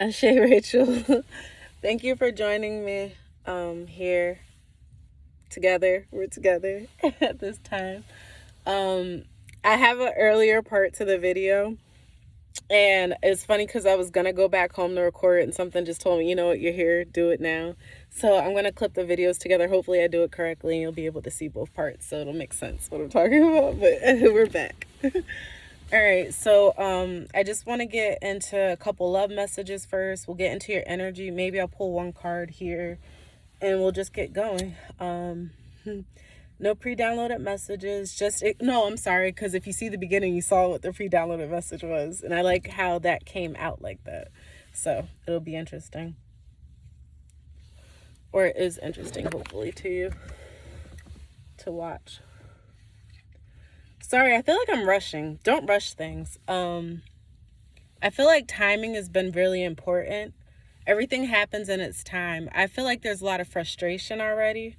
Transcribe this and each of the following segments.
Ashay Rachel. Thank you for joining me here together. We're together at this time. I have an earlier part to the video, and it's funny because I was going to go back home to record it, and something just told me, you know what, you're here, do it now. So I'm going to clip the videos together. Hopefully I do it correctly, and you'll be able to see both parts, so it'll make sense what I'm talking about, but we're back. All right, so I just want to get into a couple love messages first. We'll get into your energy. Maybe I'll pull one card here, and we'll just get going. No pre-downloaded messages. No, I'm sorry, because if you see the beginning, you saw what the pre-downloaded message was, and I like how that came out like that. So it'll be interesting, or it is interesting, hopefully, to you to watch. Sorry, I feel like I'm rushing. Don't rush things. I feel like timing has been really important. Everything happens in its time. I feel like there's a lot of frustration already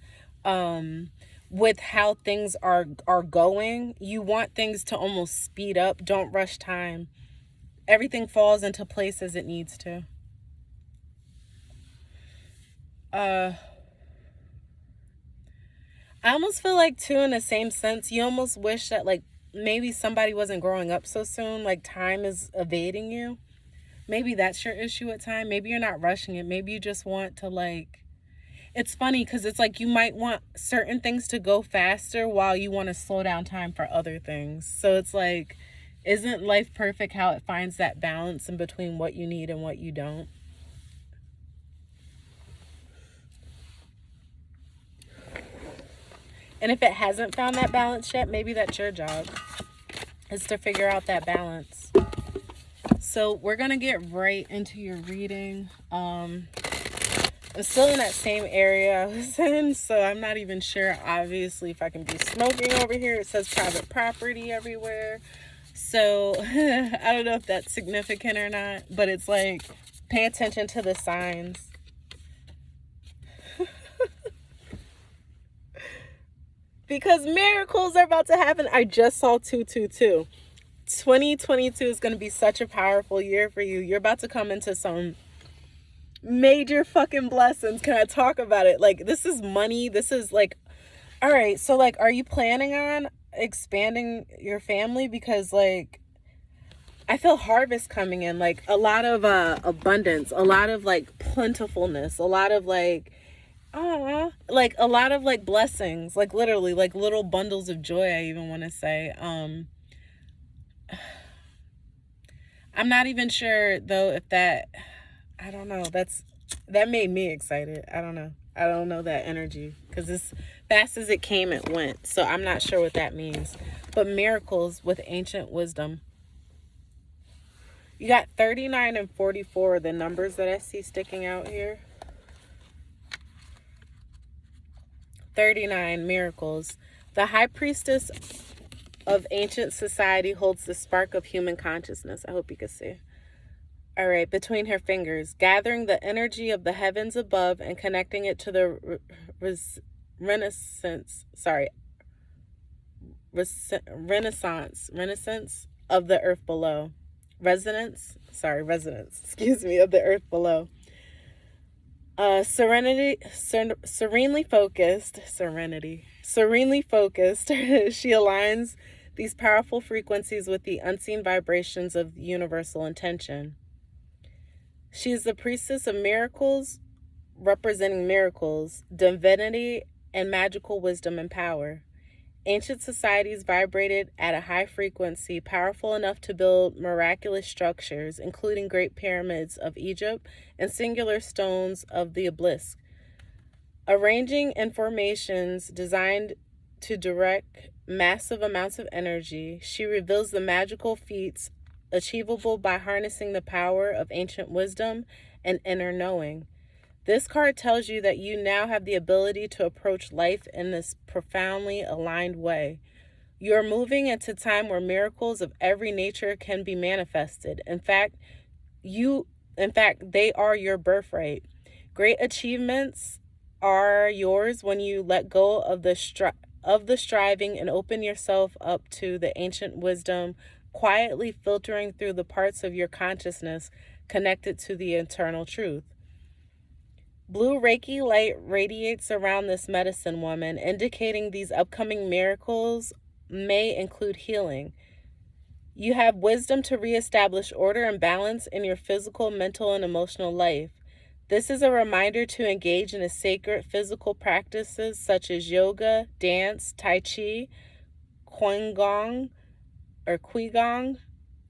with how things are going. You want things to almost speed up. Don't rush time. Everything falls into place as it needs to. I almost feel like, too, in the same sense, you almost wish that, like, maybe somebody wasn't growing up so soon, like time is evading you. Maybe that's your issue at time. Maybe you're not rushing it. Maybe you just want to, like, it's funny because it's like you might want certain things to go faster while you want to slow down time for other things. So it's like, isn't life perfect how it finds that balance in between what you need and what you don't? And if it hasn't found that balance yet, maybe that's your job, is to figure out that balance. So we're going to get right into your reading. I'm still in that same area I was in, so I'm not even sure, obviously, if I can be smoking over here. It says private property everywhere. So I don't know if that's significant or not, but it's like, pay attention to the signs. Because miracles are about to happen. I just saw 222. 2022 is going to be such a powerful year for you. You're about to come into some major fucking blessings. Can I talk about it? Like, this is money. This is like, all right. So, like, are you planning on expanding your family? Because, like, I feel harvest coming in. Like, a lot of abundance, a lot of, like, plentifulness, a lot of, like, like a lot of like blessings, like literally like little bundles of joy. I even want to say, I'm not even sure though if that, I don't know, that made me excited. I don't know that energy, because as fast as it came, it went. So I'm not sure what that means. But miracles with ancient wisdom. You got 39 and 44, the numbers that I see sticking out here. 39, miracles. The high priestess of ancient society holds the spark of human consciousness. I hope you can see. All right, between her fingers, gathering the energy of the heavens above and connecting it to the renaissance of the earth below. Resonance, excuse me, of the earth below. Serenely focused, she aligns these powerful frequencies with the unseen vibrations of universal intention. She is the priestess of miracles, representing miracles, divinity, and magical wisdom and power. Ancient societies vibrated at a high frequency, powerful enough to build miraculous structures, including great pyramids of Egypt and singular stones of the obelisk. Arranging in formations designed to direct massive amounts of energy, she reveals the magical feats achievable by harnessing the power of ancient wisdom and inner knowing. This card tells you that you now have the ability to approach life in this profoundly aligned way. You are moving into a time where miracles of every nature can be manifested. In fact, they are your birthright. Great achievements are yours when you let go of the striving and open yourself up to the ancient wisdom, quietly filtering through the parts of your consciousness connected to the eternal truth. Blue Reiki light radiates around this medicine woman, indicating these upcoming miracles may include healing. You have wisdom to reestablish order and balance in your physical, mental, and emotional life. This is a reminder to engage in sacred physical practices such as yoga, dance, tai chi, qigong,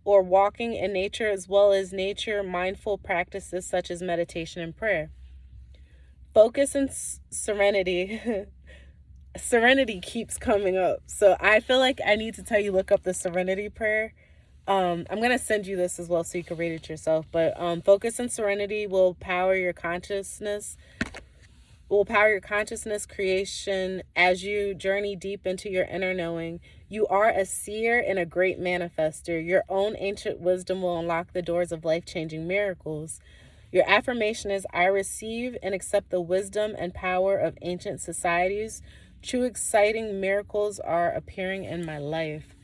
or walking in nature, as well as nature mindful practices such as meditation and prayer. Focus and serenity. Serenity keeps coming up. So I feel like I need to tell you, look up the serenity prayer. I'm going to send you this as well so you can read it yourself. But focus and serenity will power your consciousness creation as you journey deep into your inner knowing. You are a seer and a great manifester. Your own ancient wisdom will unlock the doors of life-changing miracles. Your affirmation is, I receive and accept the wisdom and power of ancient societies. True exciting miracles are appearing in my life.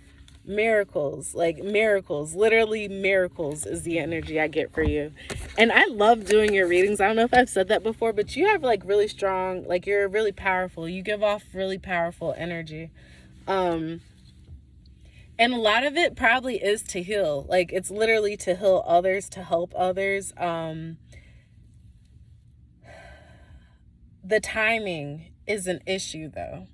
Miracles, like miracles, literally miracles is the energy I get for you. And I love doing your readings. I don't know if I've said that before, but you have like really strong, like you're really powerful. You give off really powerful energy. And a lot of it probably is to heal. Like it's literally to heal others, to help others. The timing is an issue though.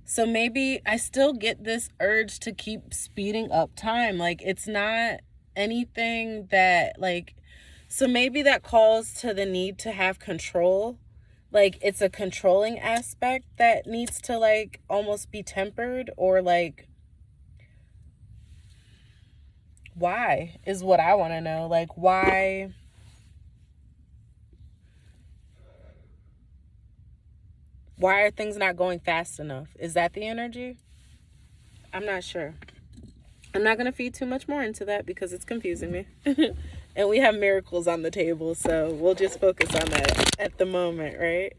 So maybe I still get this urge to keep speeding up time. Like it's not anything that like, so maybe that calls to the need to have control. Like it's a controlling aspect that needs to like almost be tempered, or like, why is what I want to know. Like why are things not going fast enough? Is that the energy? I'm not sure. I'm not going to feed too much more into that because it's confusing me. And we have miracles on the table, so we'll just focus on that at the moment, right?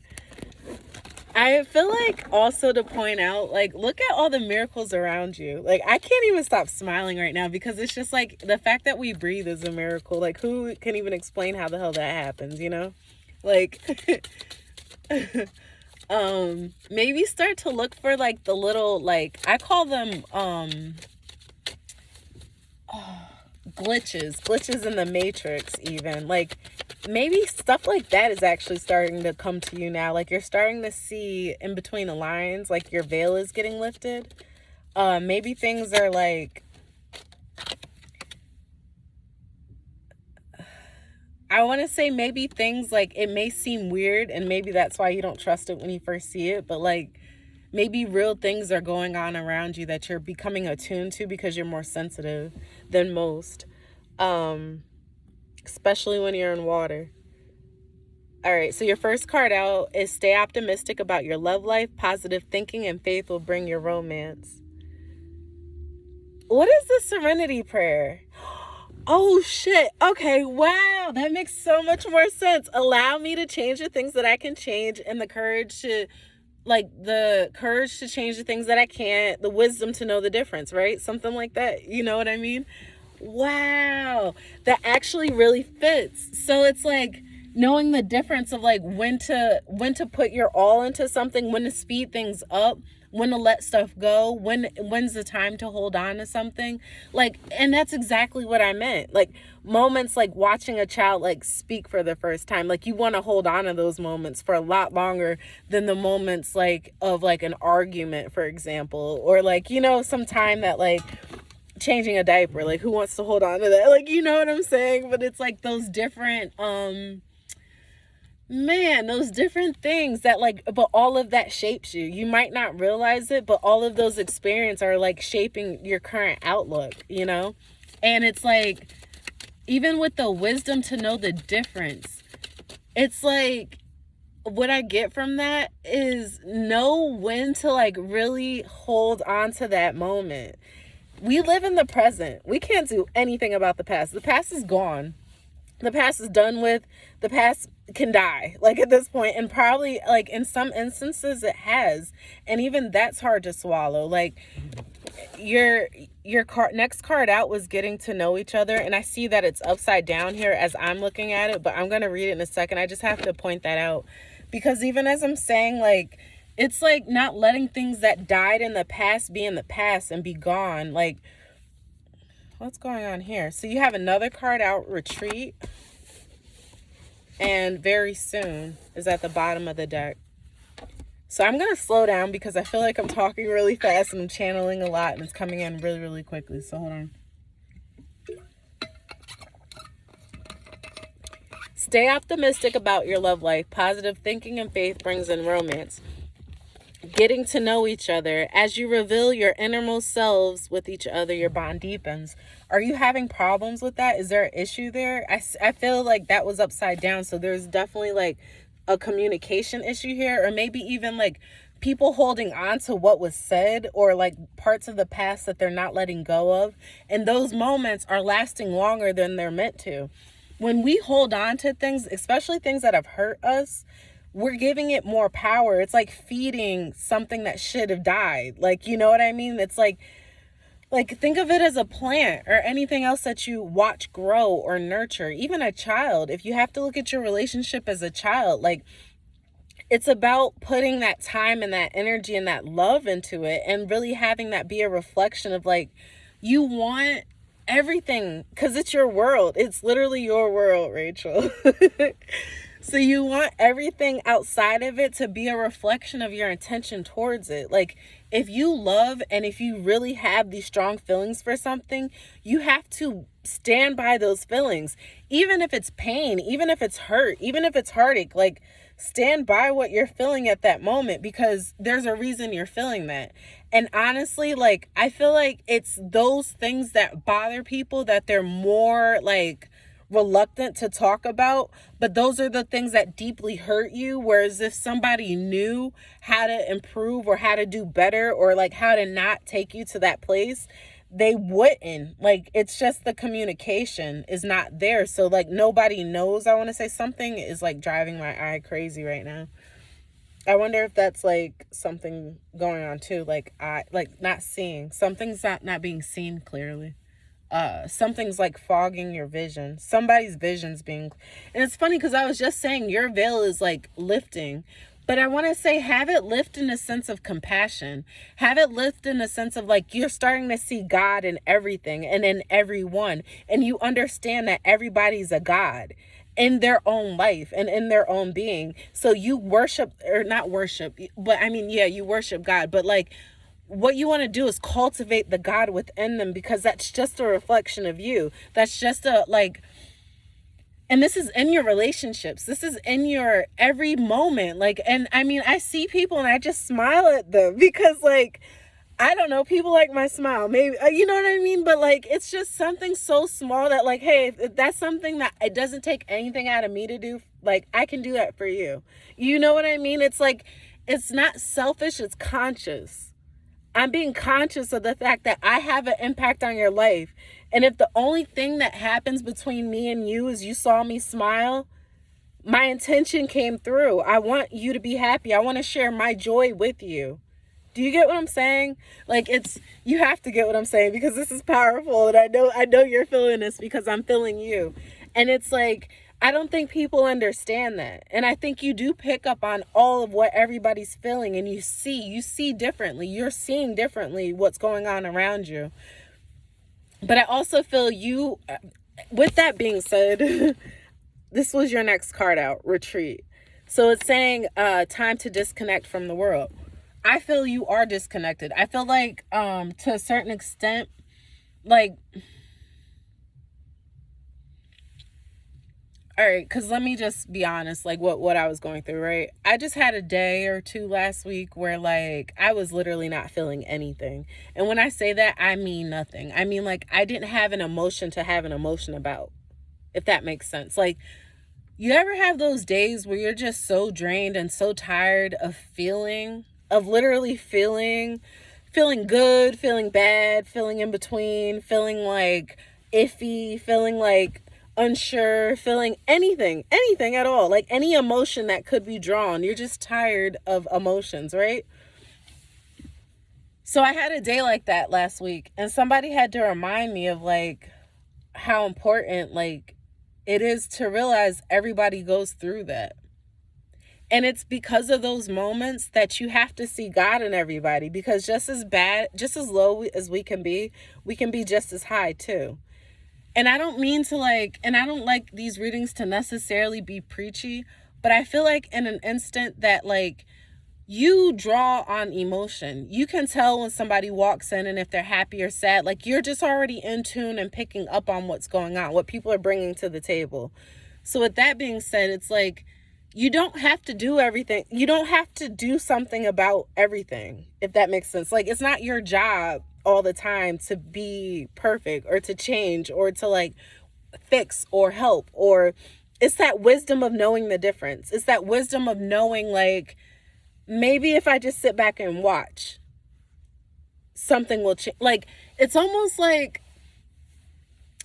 I feel like also to point out, like, look at all the miracles around you. Like, I can't even stop smiling right now because it's just like the fact that we breathe is a miracle. Like, who can even explain how the hell that happens, you know? Like, maybe start to look for like the little, like, I call them, glitches in the matrix even. Like, maybe stuff like that is actually starting to come to you now. Like, you're starting to see in between the lines, like your veil is getting lifted. Maybe things are like, I want to say maybe things like, it may seem weird and maybe that's why you don't trust it when you first see it, but like maybe real things are going on around you that you're becoming attuned to because you're more sensitive than most, especially when you're in water. All right, so your first card out is stay optimistic about your love life. Positive thinking and faith will bring your romance. What is the serenity prayer? Oh shit. Okay, wow. That makes so much more sense. Allow me to change the things that I can change, and the courage to change the things that I can't, the wisdom to know the difference, right? Something like that. You know what I mean? Wow. That actually really fits. So it's like knowing the difference of like when to put your all into something, when to speed things up, when to let stuff go, when's the time to hold on to something. Like, and that's exactly what I meant. Like moments like watching a child like speak for the first time, like you want to hold on to those moments for a lot longer than the moments like of like an argument, for example, or like, you know, some time that like changing a diaper, like who wants to hold on to that? Like, you know what I'm saying? But it's like those different, those different things that like, but all of that shapes you. You might not realize it, but all of those experiences are like shaping your current outlook, you know? And it's like, even with the wisdom to know the difference, it's like, what I get from that is know when to like really hold on to that moment. We live in the present. We can't do anything about the past. The past is gone. The past is done with. The past can die, like at this point, and probably like in some instances it has, and even that's hard to swallow. Like your next card out was getting to know each other, and I see that it's upside down here as I'm looking at it, but I'm going to read it in a second. I just have to point that out because even as I'm saying, like, it's like not letting things that died in the past be in the past and be gone. Like, what's going on here? So you have another card out, retreat, and very soon is at the bottom of the deck. So I'm going to slow down because I feel like I'm talking really fast and I'm channeling a lot and it's coming in really, really quickly. So hold on. Stay optimistic about your love life. Positive thinking and faith brings in romance. Getting to know each other. As you reveal your innermost selves with each other, your bond deepens. Are you having problems with that? Is there an issue there? I feel like that was upside down. So there's definitely like a communication issue here, or maybe even like people holding on to what was said, or like parts of the past that they're not letting go of. And those moments are lasting longer than they're meant to. When we hold on to things, especially things that have hurt us, we're giving it more power. It's like feeding something that should have died. Like, you know what I mean? It's like think of it as a plant or anything else that you watch grow or nurture, even a child. If you have to look at your relationship as a child, like, it's about putting that time and that energy and that love into it and really having that be a reflection of like, you want everything because it's your world. It's literally your world, Rachel. So you want everything outside of it to be a reflection of your intention towards it. Like, if you love and if you really have these strong feelings for something, you have to stand by those feelings. Even if it's pain, even if it's hurt, even if it's heartache, like, stand by what you're feeling at that moment because there's a reason you're feeling that. And honestly, like, I feel like it's those things that bother people that they're more like reluctant to talk about, but those are the things that deeply hurt you. Whereas if somebody knew how to improve or how to do better or like how to not take you to that place, they wouldn't. Like, it's just the communication is not there. So like nobody knows. I want to say something is like driving my eye crazy right now. I wonder if that's like something going on too. Like not seeing, something's not being seen clearly. Something's like fogging your vision. Somebody's vision's being, and it's funny because I was just saying your veil is like lifting, but I want to say have it lift in a sense of compassion. Have it lift in a sense of like you're starting to see God in everything and in everyone, and you understand that everybody's a God in their own life and in their own being. So you worship, or not worship, but I mean, yeah, you worship God, but like, what you want to do is cultivate the God within them because that's just a reflection of you. That's just a like, and this is in your relationships. This is in your every moment. Like, and I mean, I see people and I just smile at them because like, I don't know, people like my smile, maybe, you know what I mean? But like, it's just something so small that like, hey, if that's something that it doesn't take anything out of me to do, like I can do that for you. You know what I mean? It's like, it's not selfish, it's conscious. I'm being conscious of the fact that I have an impact on your life. And if the only thing that happens between me and you is you saw me smile, my intention came through. I want you to be happy. I want to share my joy with you. Do you get what I'm saying? Like, you have to get what I'm saying because this is powerful. And I know you're feeling this because I'm feeling you. And it's like, I don't think people understand that. And I think you do pick up on all of what everybody's feeling and you see differently. You're seeing differently what's going on around you. But I also feel you, with that being said, this was your next card out, retreat. So it's saying time to disconnect from the world. I feel you are disconnected. I feel like to a certain extent, like, all right, because let me just be honest, like what I was going through, right? I just had a day or two last week where like I was literally not feeling anything. And when I say that, I mean nothing. I mean, like, I didn't have an emotion to have an emotion about, if that makes sense. Like, you ever have those days where you're just so drained and so tired of literally feeling good, feeling bad, feeling in between, feeling like iffy, feeling like unsure, feeling anything at all, like any emotion that could be drawn. You're just tired of emotions, right? So I had a day like that last week, and somebody had to remind me of like how important like it is to realize everybody goes through that. And it's because of those moments that you have to see God in everybody, because just as bad, just as low as we can be just as high too. And I don't mean to like, and I don't like these readings to necessarily be preachy, but I feel like in an instant that like you draw on emotion. You can tell when somebody walks in and if they're happy or sad. Like you're just already in tune and picking up on what's going on, what people are bringing to the table. So with that being said, it's like you don't have to do everything. You don't have to do something about everything, if that makes sense. Like it's not your job all the time to be perfect or to change or to like fix or help. Or it's that wisdom of knowing the difference. It's that wisdom of knowing like, maybe if I just sit back and watch, something will change. Like, it's almost like,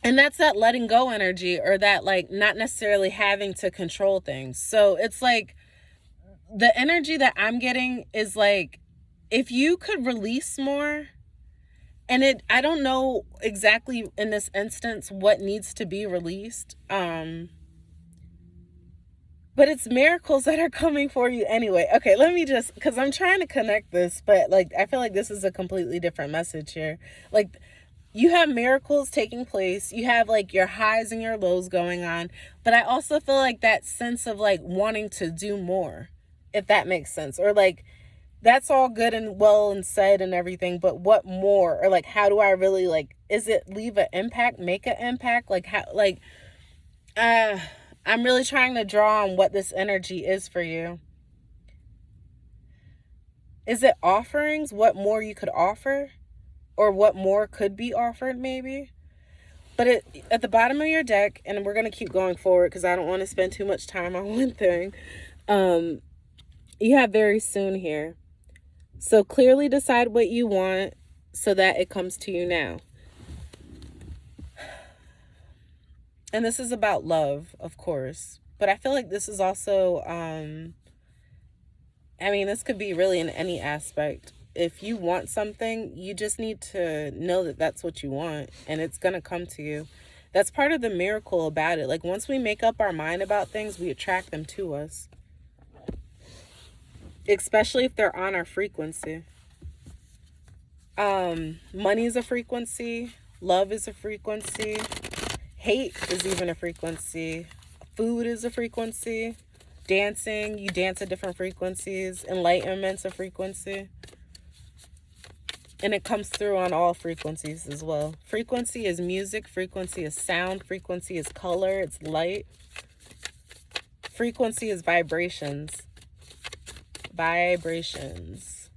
and that's that letting go energy, or that like not necessarily having to control things. So it's like the energy that I'm getting is like, if you could release more, and I don't know exactly in this instance what needs to be released. But it's miracles that are coming for you anyway. Okay, let me just, because I'm trying to connect this, but like I feel like this is a completely different message here. Like you have miracles taking place. You have like your highs and your lows going on. But I also feel like that sense of like wanting to do more, if that makes sense. Or like that's all good and well and said and everything, but what more? Or like how do I really like, is it leave an impact, make an impact? Like how, like, I'm really trying to draw on what this energy is for you. Is it offerings? What more you could offer? Or what more could be offered maybe? But at the bottom of your deck, and we're going to keep going forward because I don't want to spend too much time on one thing. You have very soon here. So clearly decide what you want so that it comes to you now. And this is about love, of course. But I feel like this is also, this could be really in any aspect. If you want something, you just need to know that that's what you want. And it's going to come to you. That's part of the miracle about it. Like once we make up our mind about things, we attract them to us. Especially if they're on our frequency. Money is a frequency. Love is a frequency. Hate is even a frequency. Food is a frequency. Dancing, you dance at different frequencies. Enlightenment's a frequency. And it comes through on all frequencies as well. Frequency is music. Frequency is sound. Frequency is color. It's light. Frequency is vibrations. Vibrations.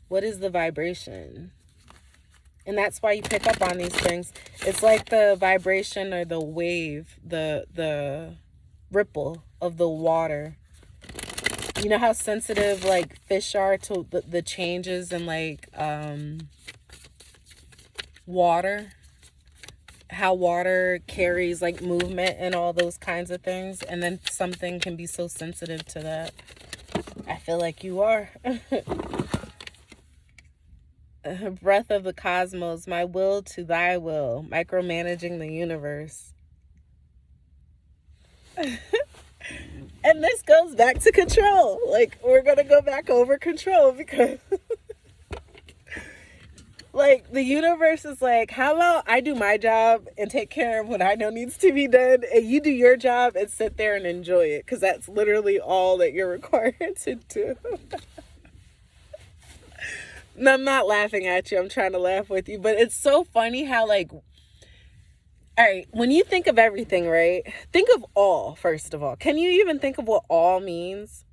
What is the vibration? And that's why you pick up on these things. It's like the vibration or the wave, the ripple of the water. You know how sensitive like fish are to the changes in like water? How water carries like movement and all those kinds of things. And then something can be so sensitive to that. I feel like you are. Breath of the cosmos, my will to thy will, micromanaging the universe. And this goes back to control. Like, we're going to go back over control because like the universe is like, how about I do my job and take care of what I know needs to be done, and you do your job and sit there and enjoy it, because that's literally all that you're required to do. No, I'm not laughing at you. I'm trying to laugh with you. But it's so funny how, like, all right, when you think of everything, right? Think of all, first of all. Can you even think of what all means?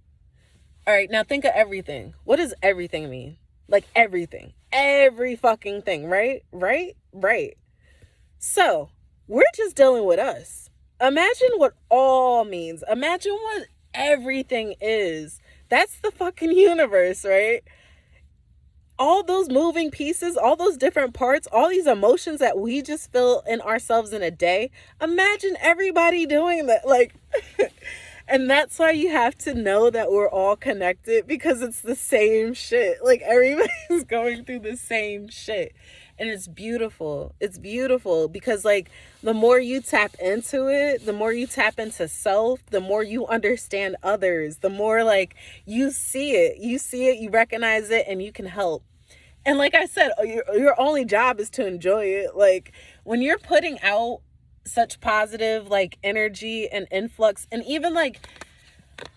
All right, now think of everything. What does everything mean? Like everything. Every fucking thing, right? Right. So, we're just dealing with us. Imagine what all means. Imagine what everything is. That's the fucking universe, right? All those moving pieces, all those different parts, all these emotions that we just feel in ourselves in a day. Imagine everybody doing that. Like, And that's why you have to know that we're all connected, because it's the same shit. Like, everybody's going through the same shit. And it's beautiful. It's beautiful because, like, the more you tap into it, the more you tap into self, the more you understand others, the more, like, you see it, you recognize it, and you can help. And like I said, your only job is to enjoy it. Like, when you're putting out such positive, like, energy and influx, and even, like,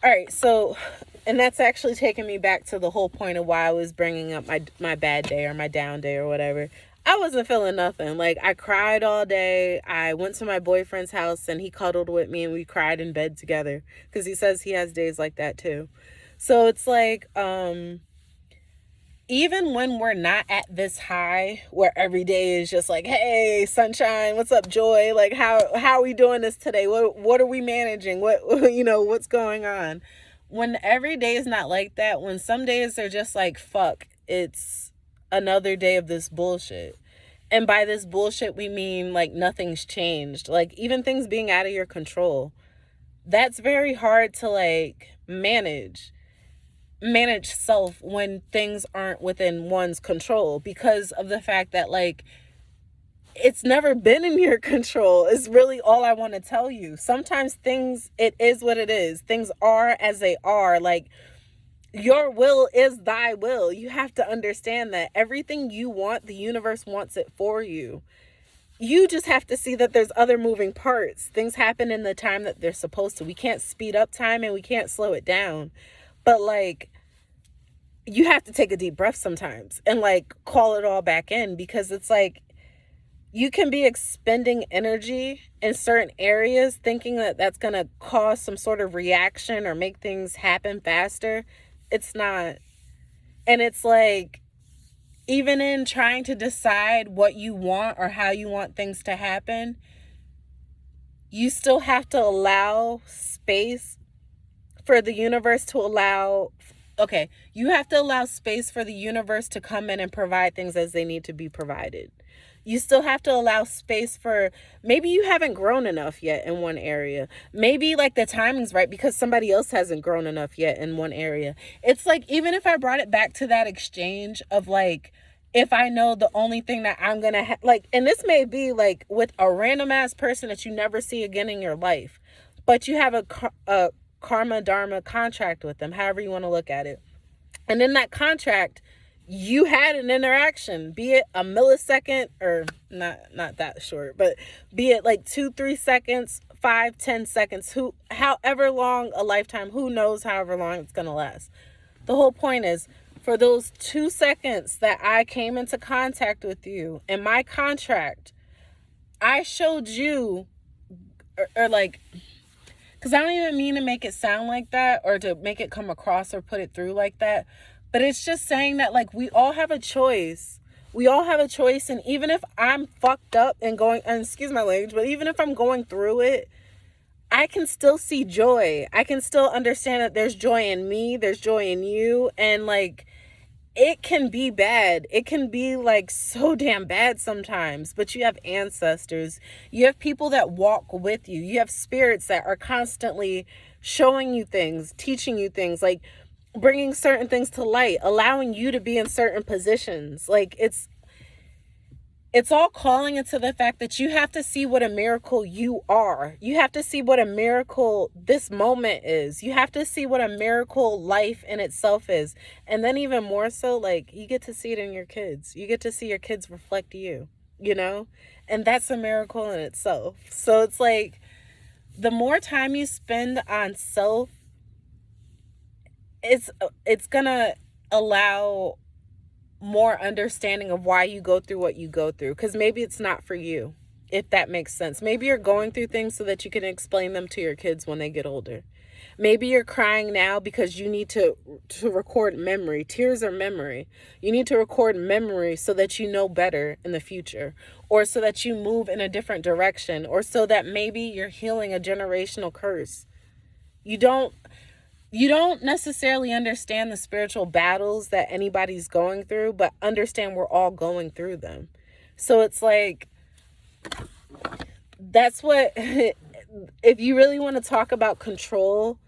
all right, so, and that's actually taking me back to the whole point of why I was bringing up my bad day or my down day or whatever. I wasn't feeling nothing. Like, I cried all day. I went to my boyfriend's house and he cuddled with me and we cried in bed together because he says he has days like that too. So it's like, even when we're not at this high where every day is just like, hey, sunshine, what's up, joy? Like, how are we doing this today? What are we managing? What's going on? When every day is not like that, when some days are just like, fuck, it's another day of this bullshit. And by this bullshit, we mean, like, nothing's changed. Like, even things being out of your control. That's very hard to, like, manage self when things aren't within one's control, because of the fact that, like, it's never been in your control is really all I want to tell you. Sometimes things, it is what it is. Things are as they are. Like, your will is thy will. You have to understand that everything you want, the universe wants it for you. You just have to see that there's other moving parts. Things happen in the time that they're supposed to. We can't speed up time and we can't slow it down. But, like, you have to take a deep breath sometimes and, like, call it all back in, because it's like you can be expending energy in certain areas thinking that that's going to cause some sort of reaction or make things happen faster. It's not. And it's like, even in trying to decide what you want or how you want things to happen, you still have to allow space for the universe to allow. Okay, you have to allow space for the universe to come in and provide things as they need to be provided. You still have to allow space for, maybe you haven't grown enough yet in one area. Maybe, like, the timing's right because somebody else hasn't grown enough yet in one area. It's like, even if I brought it back to that exchange of, like, if I know the only thing that I'm going to like, and this may be, like, with a random ass person that you never see again in your life, but you have a karma dharma contract with them, however you want to look at it. And in that contract, you had an interaction, be it a millisecond or not that short, but be it like 2-3 seconds, 5-10 seconds, however long a lifetime, who knows however long it's going to last. The whole point is, for those 2 seconds that I came into contact with you in my contract, I showed you, or like, because I don't even mean to make it sound like that or to make it come across or put it through like that. But it's just saying that, like, we all have a choice. We all have a choice. And even if I'm fucked up and excuse my language, but even if I'm going through it, I can still see joy. I can still understand that there's joy in me. There's joy in you. And, like, it can be bad. It can be, like, so damn bad sometimes. But you have ancestors. You have people that walk with you. You have spirits that are constantly showing you things, teaching you things, like, bringing certain things to light, allowing you to be in certain positions. Like, it's all calling into the fact that you have to see what a miracle you are. You have to see what a miracle this moment is. You have to see what a miracle life in itself is. And then even more so, like, you get to see it in your kids. You get to see your kids reflect you, you know? And that's a miracle in itself. So it's like, the more time you spend on self, it's gonna allow more understanding of why you go through what you go through, because maybe it's not for you, if that makes sense. Maybe you're going through things so that you can explain them to your kids when they get older. Maybe you're crying now because you need to record memory. Tears are memory. You need to record memory so that you know better in the future, or so that you move in a different direction, or so that maybe you're healing a generational curse. You don't necessarily understand the spiritual battles that anybody's going through, but understand we're all going through them. So it's like, that's what if you really want to talk about control,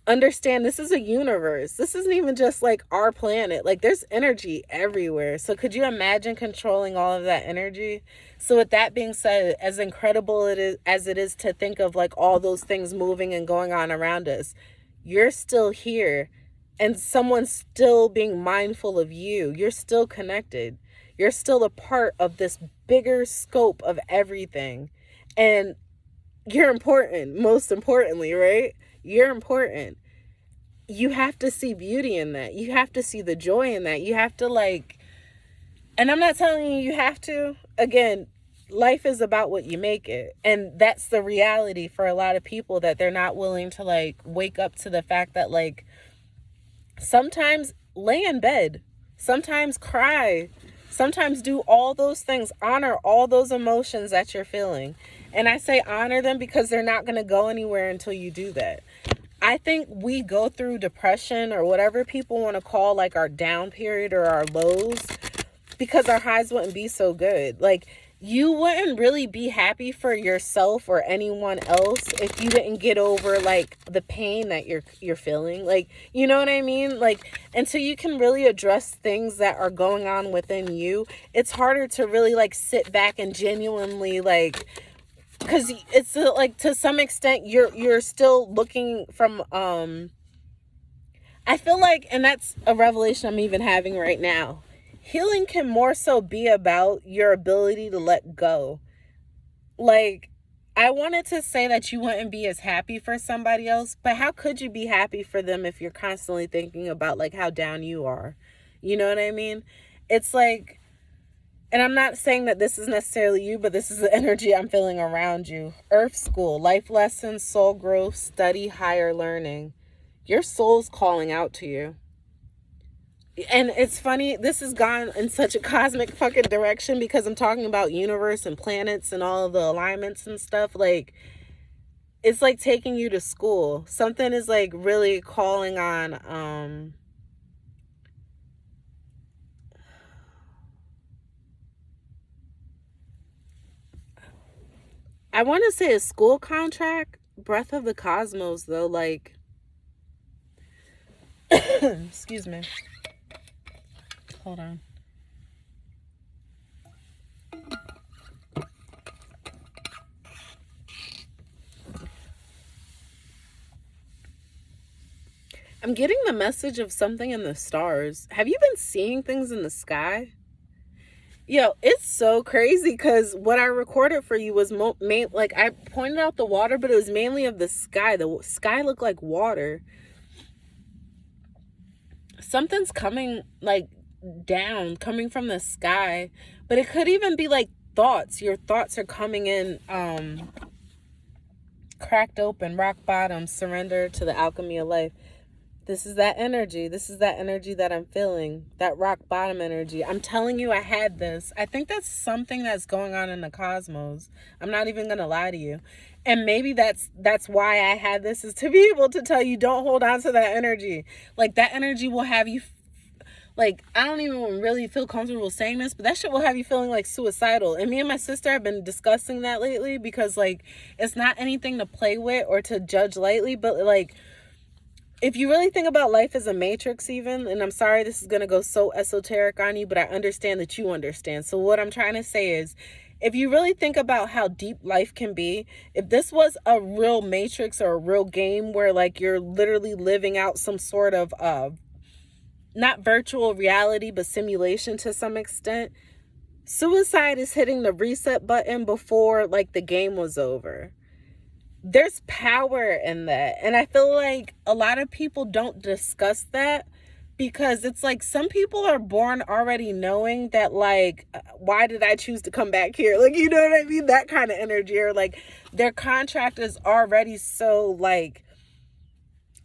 understand this is a universe. This isn't even just like our planet. Like, there's energy everywhere. So could you imagine controlling all of that energy? So with that being said, as incredible as it is to think of like all those things moving and going on around us, you're still here, and someone's still being mindful of you. You're still connected. You're still a part of this bigger scope of everything. And you're important, most importantly, right? You're important. You have to see beauty in that. You have to see the joy in that. You have to like, and I'm not telling you have to. Again, life is about what you make it. And that's the reality for a lot of people, that they're not willing to like wake up to the fact that like sometimes lay in bed, sometimes cry, sometimes do all those things, honor all those emotions that you're feeling. And I say honor them because they're not going to go anywhere until you do that. I think we go through depression or whatever people want to call like our down period or our lows because our highs wouldn't be so good. Like, you wouldn't really be happy for yourself or anyone else if you didn't get over like the pain that you're feeling. Like, you know what I mean? Like, until you can really address things that are going on within you, it's harder to really like sit back and genuinely like, because it's like to some extent you're still looking from I feel like, and that's a revelation I'm even having right now, healing can more so be about your ability to let go. Like, I wanted to say that you wouldn't be as happy for somebody else, but how could you be happy for them if you're constantly thinking about like how down you are? You know what I mean? It's like, and I'm not saying that this is necessarily you, but this is the energy I'm feeling around you. Earth School, life lessons, soul growth, study, higher learning. Your soul's calling out to you. And it's funny, this has gone in such a cosmic fucking direction because I'm talking about universe and planets and all of the alignments and stuff. Like, it's like taking you to school. Something is like really calling on, I want to say a school contract. Breath of the Cosmos, though, like, excuse me. Hold on. I'm getting the message of something in the stars. Have you been seeing things in the sky? Yo, it's so crazy because what I recorded for you was like I pointed out the water, but it was mainly of the sky. The sky looked like water. Something's coming like down, coming from the sky, but it could even be like thoughts. Your thoughts are coming in cracked open, rock bottom, surrender to the alchemy of life. This is that energy. This is that energy that I'm feeling. That rock bottom energy. I'm telling you, I had this. I think that's something that's going on in the cosmos. I'm not even going to lie to you. And maybe that's why I had this, is to be able to tell you, don't hold on to that energy. Like, that energy will have you, like, I don't even really feel comfortable saying this, but that shit will have you feeling like suicidal. And me and my sister have been discussing that lately because, like, it's not anything to play with or to judge lightly, but, like, if you really think about life as a matrix even, and I'm sorry this is going to go so esoteric on you, but I understand that you understand. So what I'm trying to say is, if you really think about how deep life can be, if this was a real matrix or a real game where like you're literally living out some sort of, not virtual reality, but simulation to some extent, suicide is hitting the reset button before like the game was over. There's power in that. And I feel like a lot of people don't discuss that because it's like some people are born already knowing that, like, why did I choose to come back here? Like, you know what I mean? That kind of energy, or like their contract is already so like,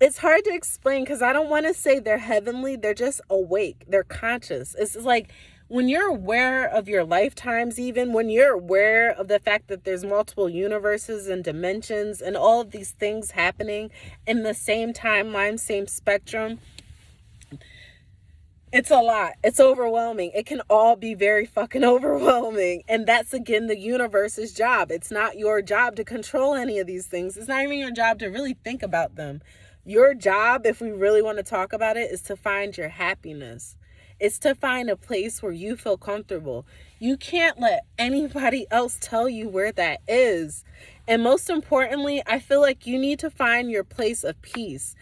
it's hard to explain because I don't want to say they're heavenly. They're just awake. They're conscious. It's like, when you're aware of your lifetimes, even when you're aware of the fact that there's multiple universes and dimensions and all of these things happening in the same timeline, same spectrum, It's a lot. It's overwhelming. It can all be very fucking overwhelming. And that's, again, the universe's job. It's not your job to control any of these things. It's not even your job to really think about them. Your job, if we really want to talk about it, is to find your happiness. It's to find a place where you feel comfortable. You can't let anybody else tell you where that is. And most importantly, I feel like you need to find your place of peace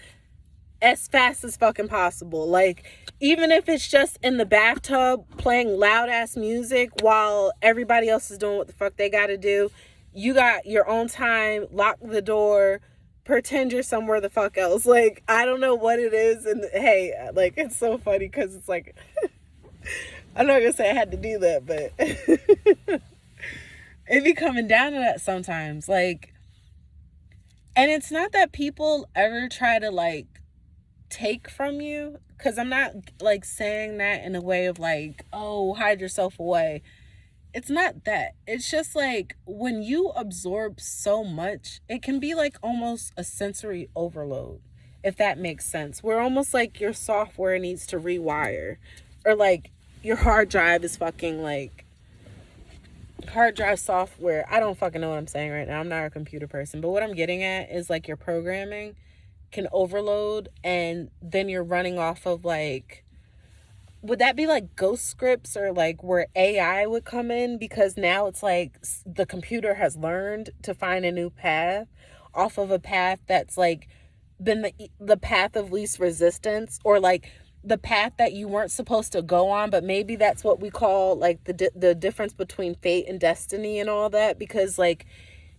as fast as fucking possible. Like, even if it's just in the bathtub playing loud ass music while everybody else is doing what the fuck they gotta do, you got your own time, lock the door, pretend you're somewhere the fuck else. Like, I don't know what it is. And hey, like, it's so funny because it's like, I'm not gonna say I had to do that, but it be coming down to that sometimes. Like, and it's not that people ever try to, like, take from you, because I'm not, like, saying that in a way of, like, oh, hide yourself away. It's not that. It's just, like, when you absorb so much, it can be, like, almost a sensory overload, if that makes sense. Where almost, like, your software needs to rewire. Or, like, your hard drive is fucking, like, hard drive software. I don't fucking know what I'm saying right now. I'm not a computer person. But what I'm getting at is, like, your programming can overload, and then you're running off of, like, would that be like ghost scripts, or like where AI would come in, because now it's like the computer has learned to find a new path off of a path that's like been the path of least resistance, or like the path that you weren't supposed to go on, but maybe that's what we call like the difference between fate and destiny and all that, because like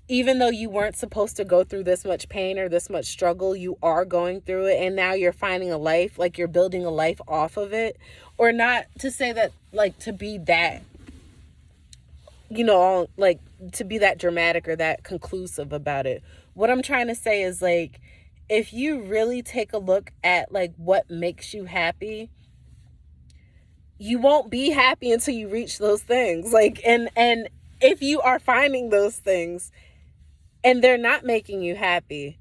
even though you weren't supposed to go through this much pain or this much struggle, you are going through it. And now you're finding a life, like you're building a life off of it. Or not to say that, like, to be that, you know, like to be that dramatic or that conclusive about it. What I'm trying to say is, like, if you really take a look at like what makes you happy, you won't be happy until you reach those things. Like, and if you are finding those things and they're not making you happy,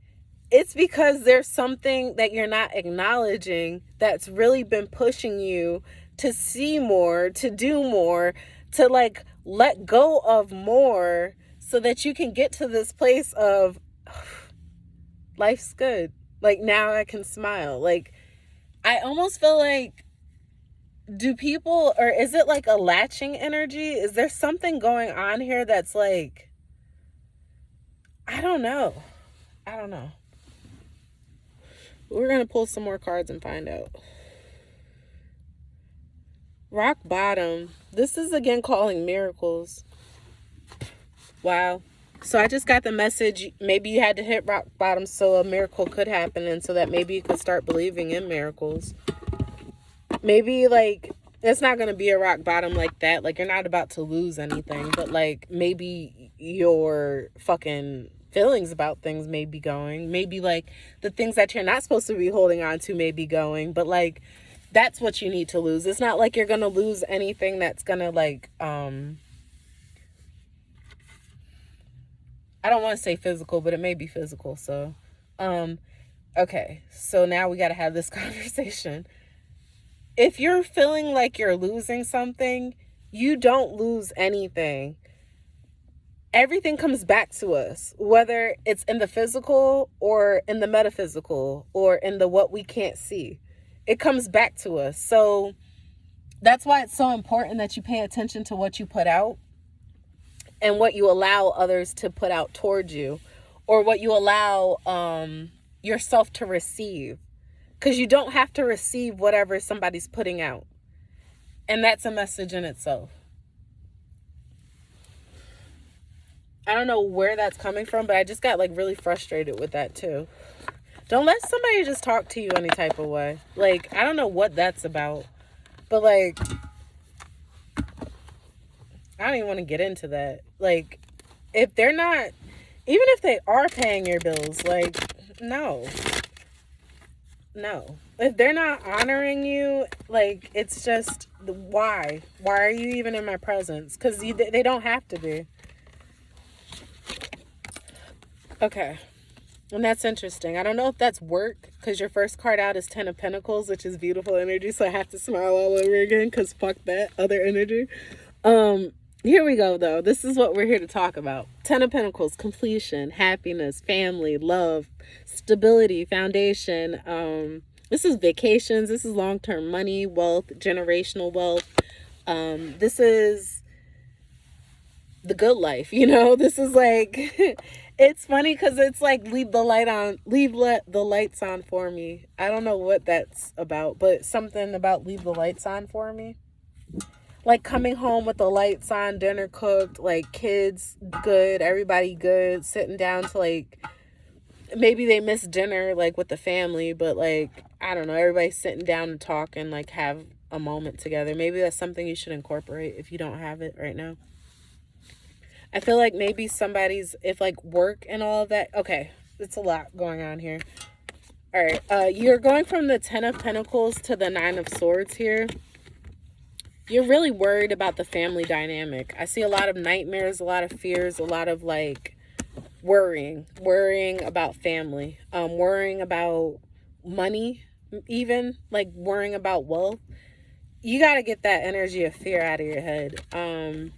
it's because there's something that you're not acknowledging that's really been pushing you to see more, to do more, to like let go of more, so that you can get to this place of life's good. Like, now I can smile. Like, I almost feel like, do people, or is it like a latching energy? Is there something going on here that's like, I don't know. We're going to pull some more cards and find out. Rock bottom. This is again calling miracles. Wow. So I just got the message, maybe you had to hit rock bottom so a miracle could happen, and so that maybe you could start believing in miracles. Maybe like it's not going to be a rock bottom like that. Like, you're not about to lose anything, but like maybe your fucking feelings about things may be going. Maybe like the things that you're not supposed to be holding on to may be going, but like that's what you need to lose. It's not like you're going to lose anything that's going to like, I don't want to say physical, but it may be physical. So, okay. So now we got to have this conversation. If you're feeling like you're losing something, you don't lose anything. Everything comes back to us, whether it's in the physical or in the metaphysical or in the what we can't see. It comes back to us. So that's why it's so important that you pay attention to what you put out and what you allow others to put out towards you, or what you allow yourself to receive. Because you don't have to receive whatever somebody's putting out. And that's a message in itself. I don't know where that's coming from, but I just got like really frustrated with that too. Don't let somebody just talk to you any type of way. Like, I don't know what that's about, but like, I don't even want to get into that. Like, if they're not, even if they are paying your bills, like, no. If they're not honoring you, like, it's just, why? Why are you even in my presence? Because they don't have to be. Okay. And that's interesting. I don't know if that's work. because your first card out is 10 of Pentacles, which is beautiful energy. So I have to smile all over again because fuck that other energy. Here we go, though. This is what we're here to talk about. 10 of Pentacles, completion, happiness, family, love, stability, foundation. This is vacations. This is long-term money, wealth, generational wealth. This is the good life, you know? This is like, it's funny because it's like, leave the lights on for me. I don't know what that's about, but something about leave the lights on for me. Like coming home with the lights on, dinner cooked, like kids good, everybody good, sitting down to like, maybe they miss dinner like with the family, but like, I don't know, everybody's sitting down and talking, like have a moment together. Maybe that's something you should incorporate if you don't have it right now. I feel like maybe if like work and all of that, okay, it's a lot going on here. All right, you're going from the 10 of Pentacles to the 9 of Swords here. You're really worried about the family dynamic. I see a lot of nightmares, a lot of fears, a lot of like worrying about family, worrying about money, even like worrying about wealth. You got to get that energy of fear out of your head.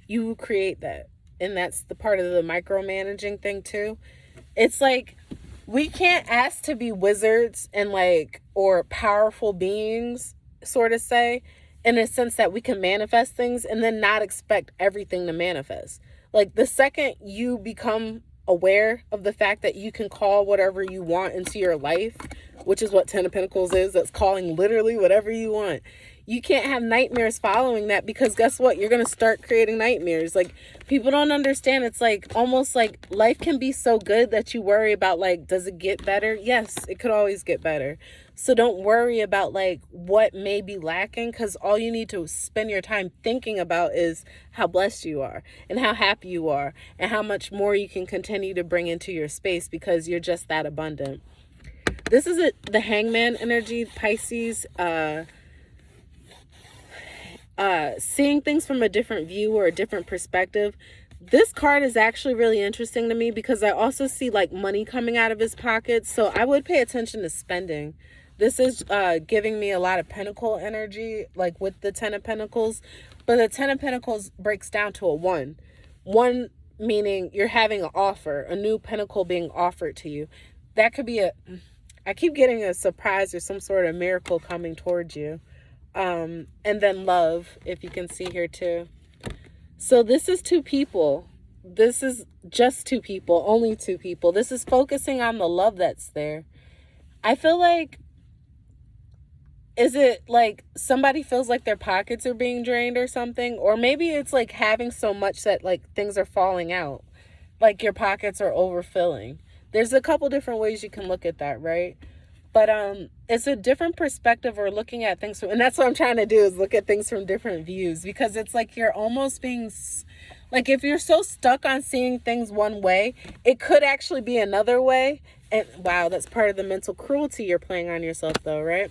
You create that. And that's the part of the micromanaging thing too. It's like, we can't ask to be wizards and like, or powerful beings, sort of say, in a sense that we can manifest things and then not expect everything to manifest. Like the second you become aware of the fact that you can call whatever you want into your life, which is what 10 of Pentacles is, that's calling literally whatever you want. You can't have nightmares following that, because guess what? You're going to start creating nightmares. Like, people don't understand. It's like almost like life can be so good that you worry about like, does it get better? Yes, it could always get better. So don't worry about like what may be lacking, because all you need to spend your time thinking about is how blessed you are and how happy you are and how much more you can continue to bring into your space because you're just that abundant. This is the Hangman energy, Pisces. Seeing things from a different view or a different perspective. This card is actually really interesting to me because I also see like money coming out of his pockets. So I would pay attention to spending. This is giving me a lot of pentacle energy, like with the 10 of Pentacles. But the 10 of Pentacles breaks down to a 1. 1 meaning you're having an offer, a new pentacle being offered to you. That could be I keep getting a surprise or some sort of miracle coming towards you. And then love, if you can see here too. So this is 2 people. This is just 2 people, only 2 people. This is focusing on the love that's there. I feel like, is it like somebody feels like their pockets are being drained or something? Or maybe it's like having so much that like things are falling out, like your pockets are overfilling. There's a couple different ways you can look at that, right? But it's a different perspective or looking at things from, and that's what I'm trying to do, is look at things from different views, because it's like you're almost being, like if you're so stuck on seeing things one way, it could actually be another way. And wow, that's part of the mental cruelty you're playing on yourself though, right?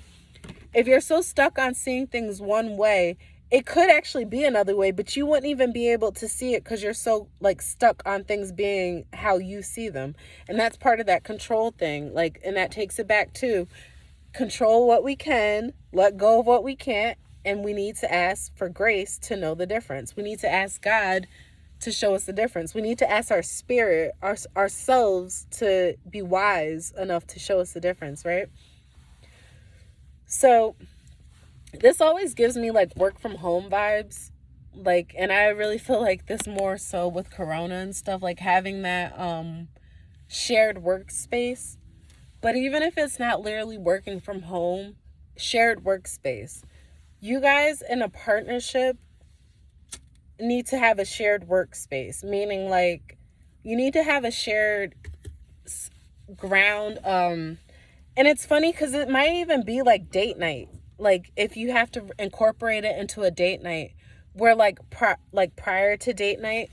If you're so stuck on seeing things one way, it could actually be another way, but you wouldn't even be able to see it because you're so like stuck on things being how you see them. And that's part of that control thing. Like, and that takes it back to control what we can, let go of what we can't. And we need to ask for grace to know the difference. We need to ask God to show us the difference. We need to ask our spirit, ourselves to be wise enough to show us the difference, right? So this always gives me like work from home vibes. Like, and I really feel like this more so with Corona and stuff, like having that shared workspace. But even if it's not literally working from home, shared workspace. You guys in a partnership need to have a shared workspace, meaning like you need to have a shared ground. And it's funny because it might even be like date night. Like if you have to incorporate it into a date night where like prior to date night,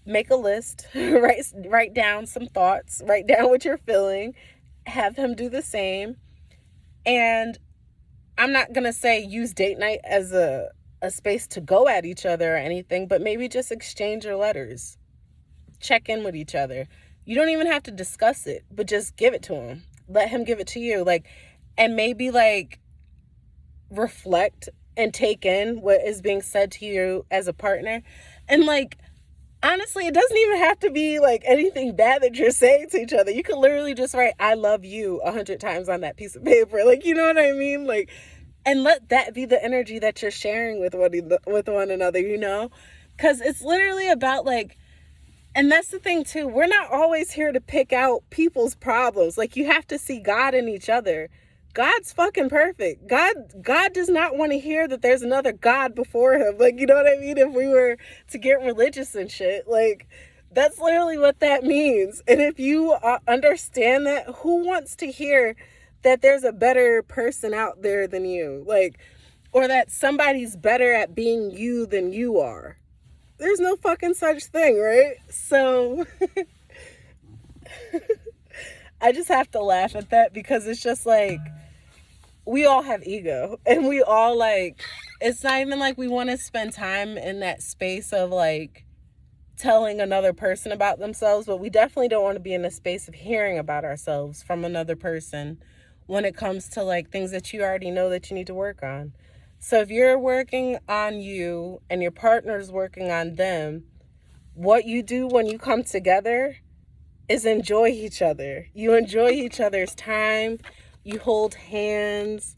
make a list, write down some thoughts, write down what you're feeling, have him do the same. And I'm not going to say use date night as a space to go at each other or anything, but maybe just exchange your letters, check in with each other. You don't even have to discuss it, but just give it to him. let him give it to you. Like, and maybe like reflect and take in what is being said to you as a partner. And like, honestly, it doesn't even have to be like anything bad that you're saying to each other. You could literally just write "I love you" 100 times on that piece of paper. Like, you know what I mean? Like, and let that be the energy that you're sharing with one another, you know? Because it's literally about like, and that's the thing too, we're not always here to pick out people's problems. Like, you have to see God in each other. God's fucking perfect. God does not want to hear that there's another God before him. Like, you know what I mean? If we were to get religious and shit, like, that's literally what that means. And if you understand that, who wants to hear that there's a better person out there than you? Like, or that somebody's better at being you than you are? There's no fucking such thing, right? So I just have to laugh at that, because it's just like, we all have ego, and we all like, it's not even like we want to spend time in that space of like telling another person about themselves, but we definitely don't want to be in the space of hearing about ourselves from another person when it comes to like things that you already know that you need to work on. So if you're working on you and your partner's working on them, what you do when you come together is enjoy each other. You enjoy each other's time. You hold hands,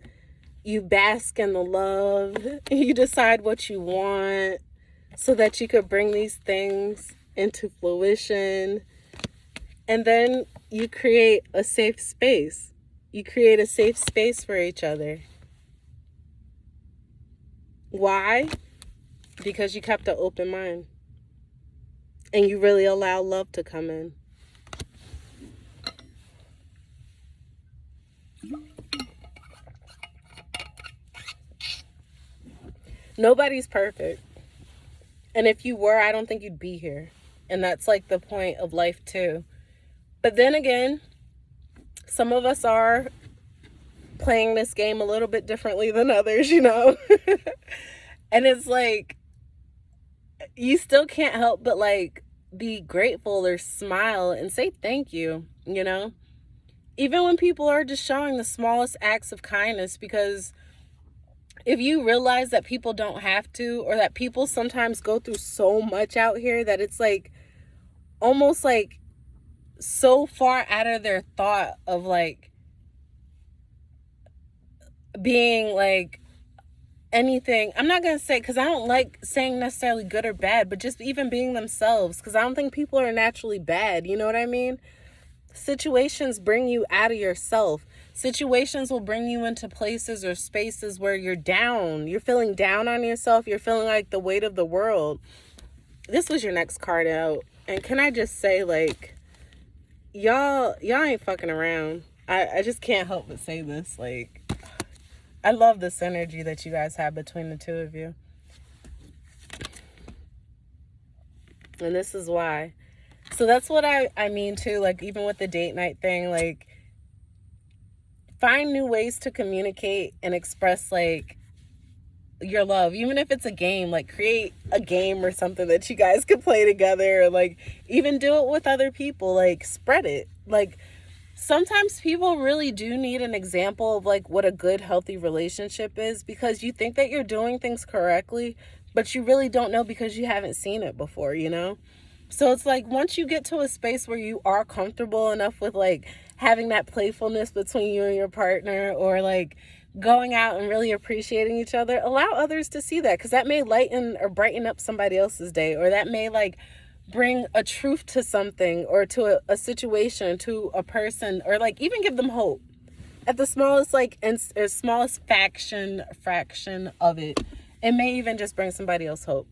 you bask in the love, you decide what you want so that you could bring these things into fruition. And then you create a safe space. You create a safe space for each other. Why? Because you kept an open mind. And you really allow love to come in. Nobody's perfect. And if you were, I don't think you'd be here. And that's like the point of life too. But then again, some of us are playing this game a little bit differently than others, you know? And it's like, you still can't help but like be grateful or smile and say thank you, you know? Even when people are just showing the smallest acts of kindness, because if you realize that people don't have to, or that people sometimes go through so much out here that it's like almost like so far out of their thought of like being like anything, I'm not gonna say, because I don't like saying necessarily good or bad, but just even being themselves, because I don't think people are naturally bad, you know what I mean? Situations bring you out of yourself. Situations will bring you into places or spaces where you're down. You're feeling down on yourself. You're feeling like the weight of the world. This was your next card out. And can I just say, like, y'all ain't fucking around. I just can't help but say this. Like, I love this energy that you guys have between the two of you. And this is why. So that's what I mean too, like even with the date night thing, like find new ways to communicate and express like your love, even if it's a game. Like create a game or something that you guys can play together, or like even do it with other people. Like spread it. Like sometimes people really do need an example of like what a good healthy relationship is, because you think that you're doing things correctly, but you really don't know because you haven't seen it before, you know? So it's like once you get to a space where you are comfortable enough with like having that playfulness between you and your partner, or like going out and really appreciating each other, allow others to see that, because that may lighten or brighten up somebody else's day, or that may like bring a truth to something, or to a situation, to a person, or like even give them hope at the smallest like smallest fraction of it. It may even just bring somebody else hope.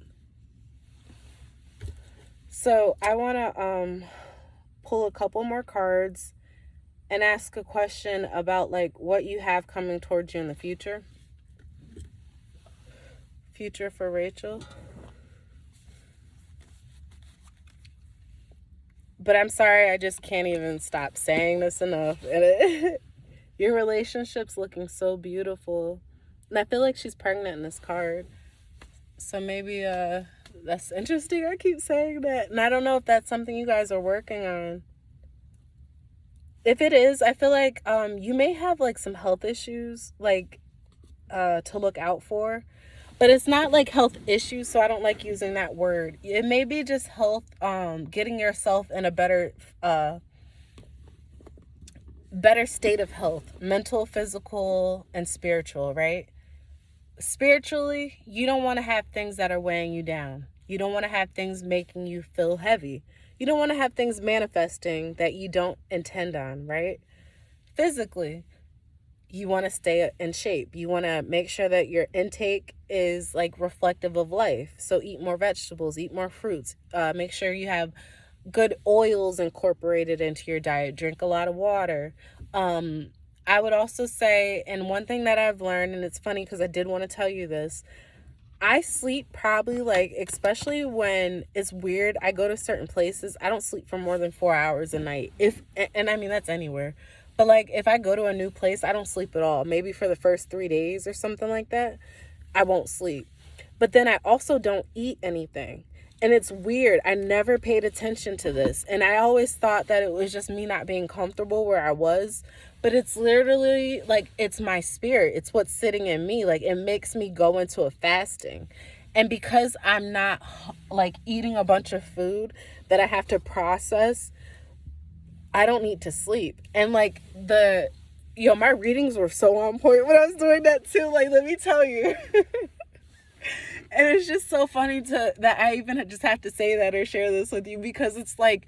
So I want to pull a couple more cards and ask a question about like what you have coming towards you in the future. Future for Rachel. But I'm sorry, I just can't even stop saying this enough. And your relationship's looking so beautiful. And I feel like she's pregnant in this card. So maybe that's interesting. I keep saying that. And I don't know if that's something you guys are working on. if it is, I feel like you may have like some health issues like to look out for. But it's not like health issues, so I don't like using that word. It may be just health, getting yourself in a better state of health, mental, physical, and spiritual, right? Spiritually, you don't want to have things that are weighing you down. You don't want to have things making you feel heavy. You don't want to have things manifesting that you don't intend on, right? Physically, you want to stay in shape. You want to make sure that your intake is like reflective of life. So eat more vegetables, eat more fruits. Make sure you have good oils incorporated into your diet. Drink a lot of water. I would also say, and one thing that I've learned, and it's funny because I did want to tell you this, I sleep probably like, especially when it's weird, I go to certain places, I don't sleep for more than 4 hours a night. And I mean, that's anywhere. But like, if I go to a new place, I don't sleep at all. Maybe for the first 3 days or something like that, I won't sleep. But then I also don't eat anything. And it's weird. I never paid attention to this. And I always thought that it was just me not being comfortable where I was. But it's literally like, it's my spirit. It's what's sitting in me. Like, it makes me go into a fasting. And because I'm not like eating a bunch of food that I have to process, I don't need to sleep. And like my readings were so on point when I was doing that too. Like, let me tell you. And it's just so funny that I even just have to say that or share this with you, because it's like,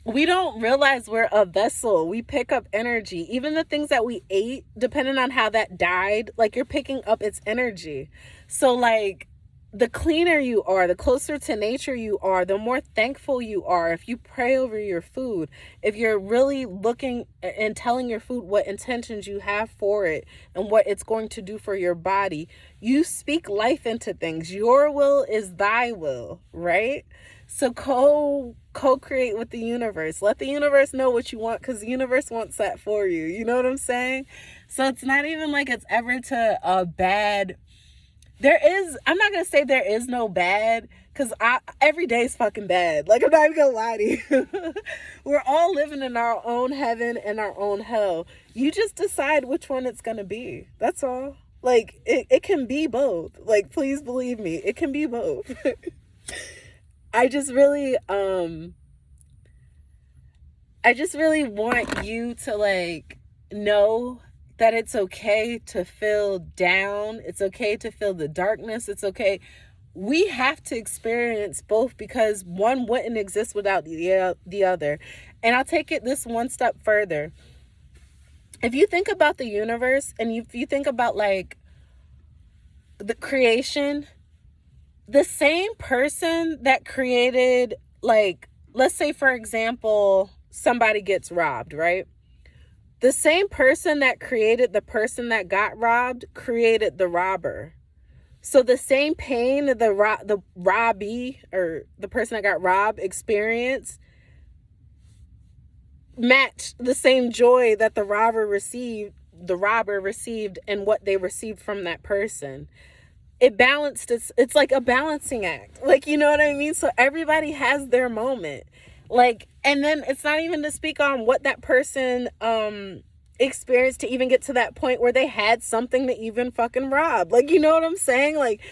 we don't realize we're a vessel. We pick up energy. Even the things that we ate, depending on how that died, like, you're picking up its energy. So like, the cleaner you are, the closer to nature you are, the more thankful you are. If you pray over your food, if you're really looking and telling your food what intentions you have for it and what it's going to do for your body, you speak life into things. Your will is thy will, right? So co-create with the universe. Let the universe know what you want, because the universe wants that for you. You know what I'm saying? So it's not even like it's ever to a bad. I'm not going to say there is no bad, because every day is fucking bad. Like, I'm not even going to lie to you. We're all living in our own heaven and our own hell. You just decide which one it's going to be. That's all. Like, it can be both. Like, please believe me, it can be both. I just really want you to like know that it's okay to feel down. It's okay to feel the darkness. It's okay. We have to experience both, because one wouldn't exist without the other. And I'll take it this one step further. If you think about the universe, and if you think about like the creation, the same person that created, like, let's say for example, somebody gets robbed, right? The same person that created the person that got robbed created the robber. So the same pain the robbie, or the person that got robbed, experienced matched the same joy that the robber received and what they received from that person. It balanced. It's like a balancing act. Like, you know what I mean? So everybody has their moment. Like, and then it's not even to speak on what that person experienced to even get to that point where they had something to even fucking rob. Like, you know what I'm saying? Like,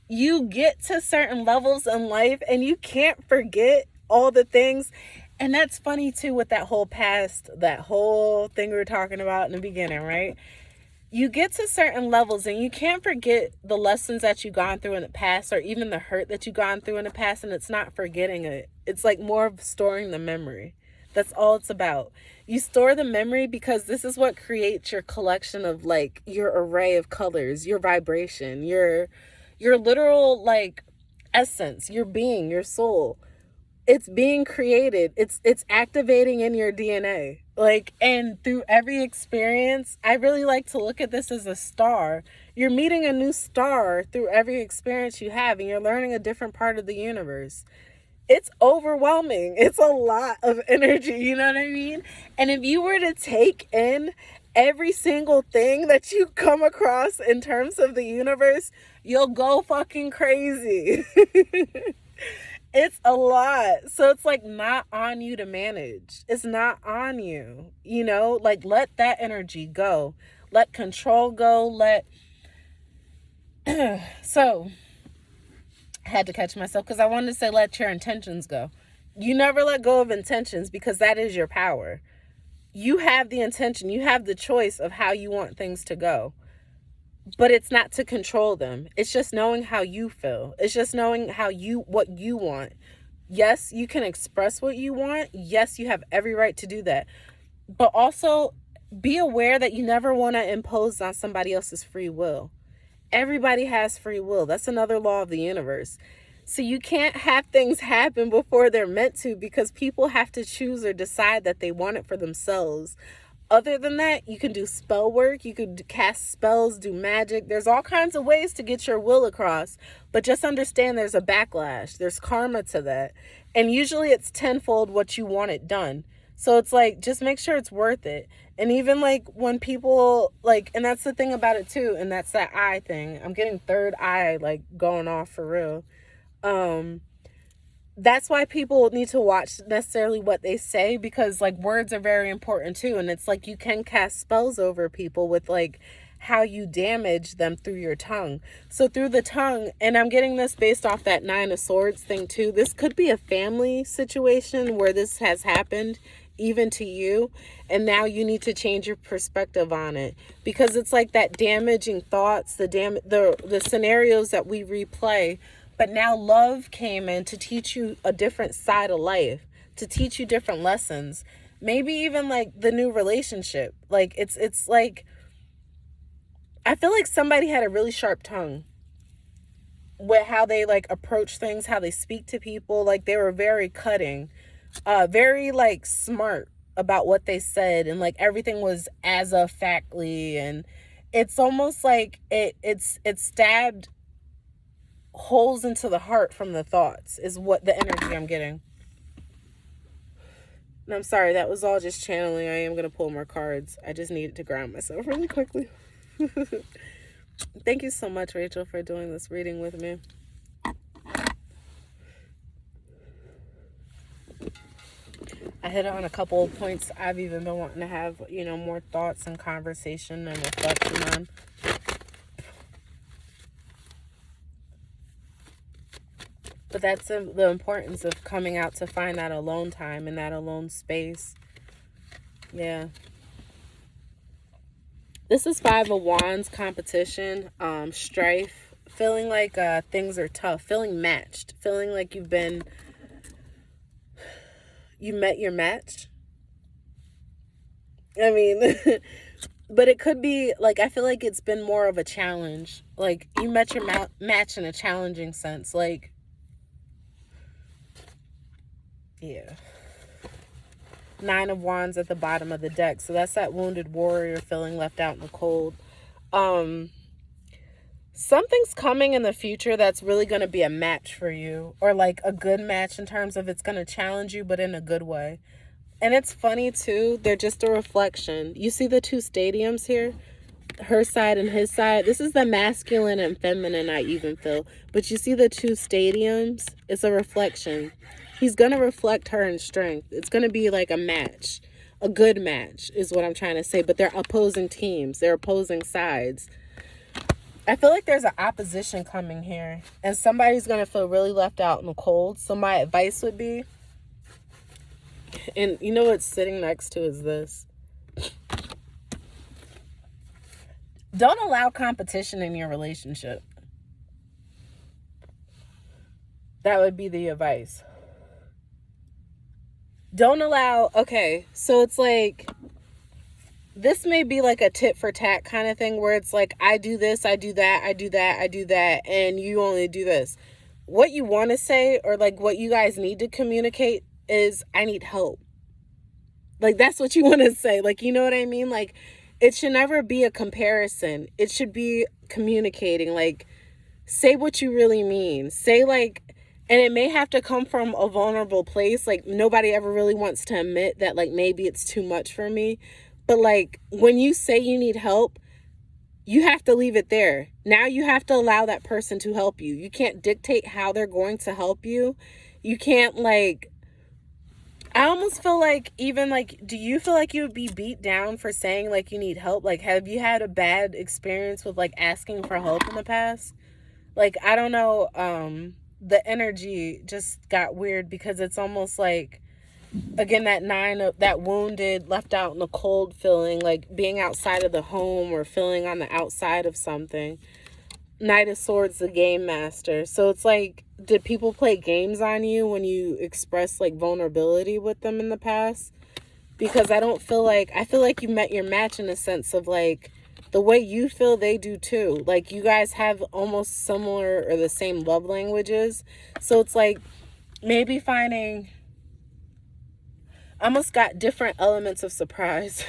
you get to certain levels in life and you can't forget all the things. And that's funny too, with that whole thing we were talking about in the beginning, right? You get to certain levels and you can't forget the lessons that you've gone through in the past, or even the hurt that you've gone through in the past. And it's not forgetting it. It's like more of storing the memory. That's all it's about. You store the memory because this is what creates your collection of like your array of colors, your vibration, your literal like essence, your being, your soul. It's being created. It's activating in your DNA. Like, and through every experience, I really like to look at this as a star. You're meeting a new star through every experience you have, and you're learning a different part of the universe. It's overwhelming. It's a lot of energy, you know what I mean? And if you were to take in every single thing that you come across in terms of the universe, you'll go fucking crazy. It's a lot. So it's like not on you to manage. It's not on you. You know, like let that energy go. Let control go. So I had to catch myself because I wanted to say let your intentions go. You never let go of intentions because that is your power. You have the intention, you have the choice of how you want things to go. But it's not to control them. It's just knowing how you feel. It's just knowing what you want. Yes, you can express what you want. Yes, you have every right to do that. But also be aware that you never want to impose on somebody else's free will. Everybody has free will. That's another law of the universe. So you can't have things happen before they're meant to because people have to choose or decide that they want it for themselves. Other than that, you can do spell work, you could cast spells, do magic. There's all kinds of ways to get your will across, but just understand there's a backlash. There's karma to that. And usually it's tenfold what you want it done. So it's like, just make sure it's worth it. And even like when people like, and that's the thing about it too, and that's that eye thing. I'm getting third eye like going off for real. That's why people need to watch necessarily what they say, because like words are very important too. And it's like you can cast spells over people with like how you damage them through your tongue. So through the tongue, and I'm getting this based off that 9 of Swords thing too. This could be a family situation where this has happened even to you, and now you need to change your perspective on it, because it's like that damaging thoughts, the scenarios that we replay. But now love came in to teach you a different side of life, to teach you different lessons. Maybe even like the new relationship. Like it's like, I feel like somebody had a really sharp tongue with how they like approach things, how they speak to people. Like they were very cutting, very like smart about what they said, and like everything was as a factly, and it's almost like it stabbed holes into the heart from the thoughts is what the energy I'm getting. And I'm sorry, that was all just channeling. I am going to pull more cards. I just needed to ground myself really quickly. Thank you so much, Rachel, for doing this reading with me. I hit on a couple of points I've even been wanting to have, more thoughts and conversation and reflection on. But that's the importance of coming out to find that alone time and that alone space. Yeah. This is 5 of Wands, competition, strife, feeling like things are tough, feeling matched, feeling like you met your match. I mean, but it could be like, I feel like it's been more of a challenge. Like you met your match in a challenging sense. Like, yeah. 9 of Wands at the bottom of the deck. So that's that wounded warrior feeling left out in the cold. Something's coming in the future that's really going to be a match for you, or like a good match in terms of it's going to challenge you, but in a good way. And it's funny too. They're just a reflection. You see the 2 stadiums here? Her side and his side. This is the masculine and feminine, I even feel. But you see the 2 stadiums? It's a reflection. He's going to reflect her in strength. It's going to be like a match. A good match is what I'm trying to say. But they're opposing teams. They're opposing sides. I feel like there's an opposition coming here. And somebody's going to feel really left out in the cold. So my advice would be, and you know what's sitting next to is this. Don't allow competition in your relationship. That would be the advice. Don't allow, okay, so it's like, this may be like a tit for tat kind of thing where it's like, I do this, I do that, I do that, I do that, and you only do this. What you want to say, or like what you guys need to communicate is, I need help. Like that's what you want to say. Like, you know what I mean? Like it should never be a comparison. It should be communicating. Like say what you really mean. Say like, and it may have to come from a vulnerable place. Like nobody ever really wants to admit that like maybe it's too much for me. But like when you say you need help, you have to leave it there. Now you have to allow that person to help you. You can't dictate how they're going to help you. You can't, like, I almost feel like, even, like, do you feel like you would be beat down for saying, like, you need help? Like, have you had a bad experience with, like, asking for help in the past? Like, I don't know, the energy just got weird, because it's almost like, again, that 9 of that wounded, left out in the cold feeling, like being outside of the home or feeling on the outside of something. Knight of Swords, the game master. So it's like, did people play games on you when you expressed, like, vulnerability with them in the past? Because I feel like you met your match, in a sense of, like, the way you feel, they do too. Like, you guys have almost similar or the same love languages. So it's like, maybe finding, I almost got different elements of surprise.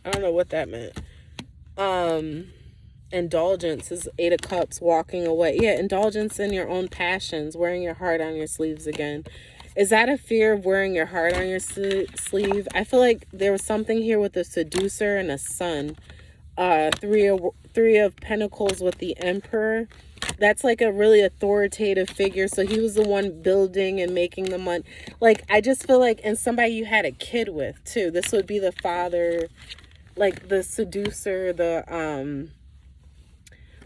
I don't know what that meant. Indulgence is 8 of Cups, walking away. Yeah, indulgence in your own passions, wearing your heart on your sleeves again. Is that a fear of wearing your heart on your sleeve? I feel like there was something here with a seducer and a sun. Three of Pentacles with the Emperor. That's like a really authoritative figure. So he was the one building and making the money. Like, I just feel like, and somebody you had a kid with too. This would be the father, like the seducer,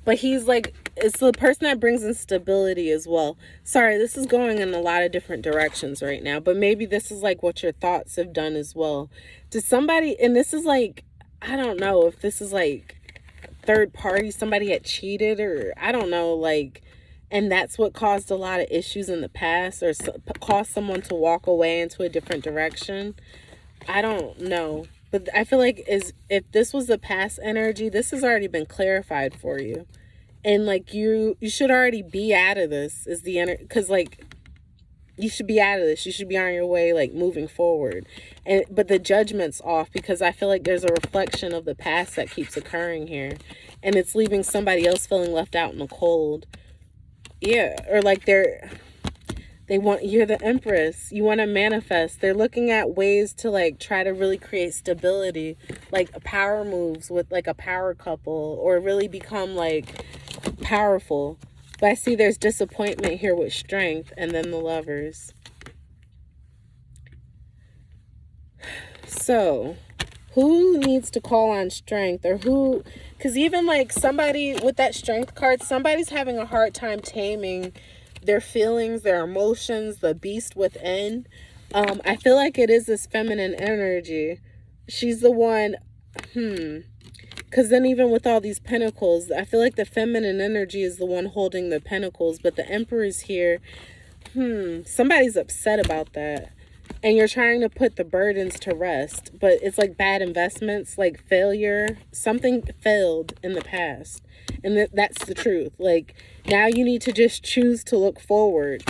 but he's like, it's the person that brings in stability as well. Sorry, this is going in a lot of different directions right now, but maybe this is like what your thoughts have done as well. Did somebody, and this is like, I don't know if this is like third party, somebody had cheated, or I don't know, like, and that's what caused a lot of issues in the past, or caused someone to walk away into a different direction. I don't know. But I feel like, if this was the past energy, this has already been clarified for you. And, like, you should already be out of this, is the energy. Because, like, you should be out of this. You should be on your way, like, moving forward. But the judgment's off, because I feel like there's a reflection of the past that keeps occurring here. And it's leaving somebody else feeling left out in the cold. Yeah, or like you're the Empress. You want to manifest. They're looking at ways to, like, try to really create stability, like power moves with, like, a power couple, or really become, like, powerful. But I see there's disappointment here with Strength, and then the Lovers. So, who needs to call on Strength, or who? Because even, like, somebody with that Strength card, somebody's having a hard time taming their feelings, their emotions, the beast within. I feel like it is this feminine energy. She's the one, because then even with all these pentacles, I feel like the feminine energy is the one holding the pentacles, but the Emperor's here. Somebody's upset about that. And you're trying to put the burdens to rest, but it's like bad investments, like failure. Something failed in the past. And that's the truth. Like, now you need to just choose to look forward.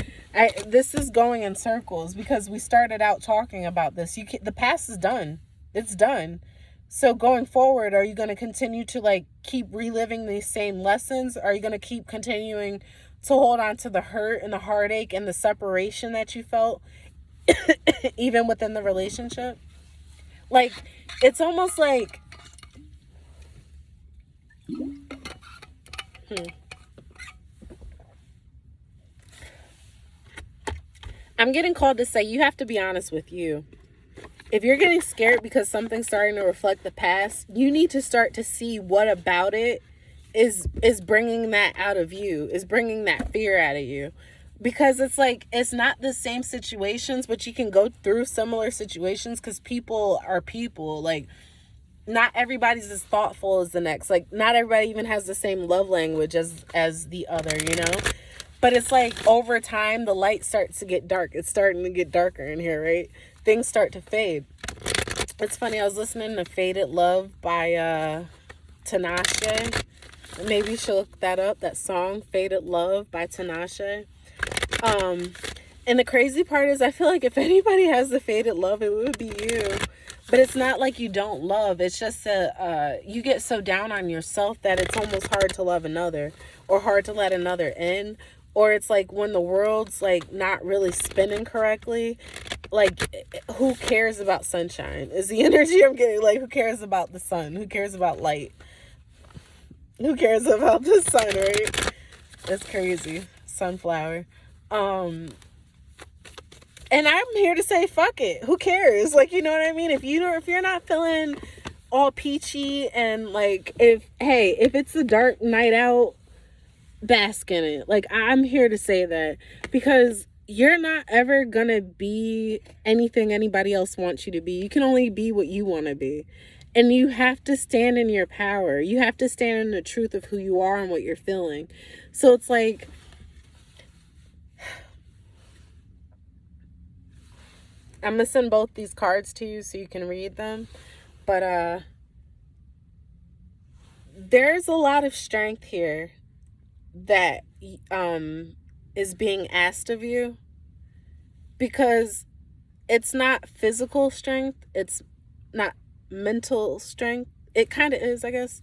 This is going in circles, because we started out talking about this. The past is done. It's done. So going forward, are you going to continue to, like, keep reliving these same lessons? Are you going to keep continuing to hold on to the hurt and the heartache and the separation that you felt, even within the relationship? Like, it's almost like, I'm getting called to say, you have to be honest with you. If you're getting scared because something's starting to reflect the past, you need to start to see what about it is bringing that out of you, is bringing that fear out of you. Because it's like, it's not the same situations, but you can go through similar situations, because people are people. Like, not everybody's as thoughtful as the next. Like, not everybody even has the same love language as the other, you know? But it's like, over time, the light starts to get dark. It's starting to get darker in here, right? Things start to fade. It's funny, I was listening to Faded Love by Tinashe. Maybe you should look that up, that song, Faded Love by Tinashe. And the crazy part is, I feel like if anybody has the faded love, it would be you. But it's not like you don't love. It's just you get so down on yourself that it's almost hard to love another, or hard to let another in. Or it's like when the world's, like, not really spinning correctly, like, who cares about sunshine is the energy I'm getting. Like, who cares about the sun? Who cares about light? Who cares about the sun, right? That's crazy. Sunflower. And I'm here to say, fuck it. Who cares? Like, you know what I mean? If you're not feeling all peachy and like, if it's a dark night out, bask in it. Like, I'm here to say that, because you're not ever gonna be anything anybody else wants you to be. You can only be what you want to be. And you have to stand in your power. You have to stand in the truth of who you are and what you're feeling. So it's like, I'm gonna send both these cards to you so you can read them. But there's a lot of strength here that is being asked of you, because it's not physical strength, it's not mental strength. It kind of is, I guess.